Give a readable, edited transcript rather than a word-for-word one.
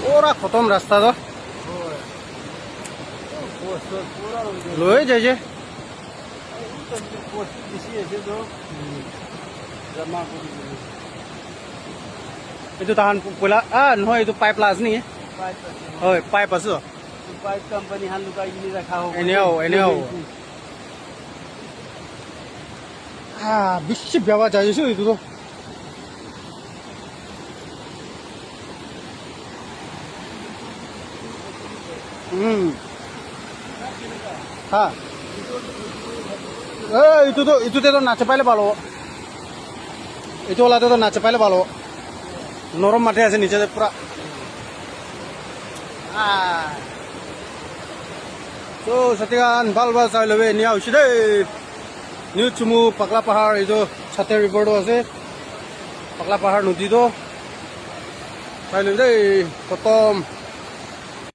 पूरा खत्म रास्ता तो লৈ যায় যে এইটো তাহান পইলা নহয় এইটো পাইপ লাজ নেকি হয় পাইপ আছে পাইপ কোম্পানী হান লুকাই কিনি ৰাখা হ'ব এনেও বেছি বেয়া যাই আছো এইটো হ্যাঁ ইটোতে তো নাচে পাইলে ভালো এইটো ওলাতে তো নাচে পাইলে ভালো নরম মাঠে আছে নিচে পুরা তো সাথীগান ভাল ভাল চাই লবে নিয়া হৈছে দেই নিউ চুমু পাগলা পাহাড় এইটো ছাতে রিপোর্টও আছে পাগলা পাহাড় নদীটো চাই লবি দেই খতম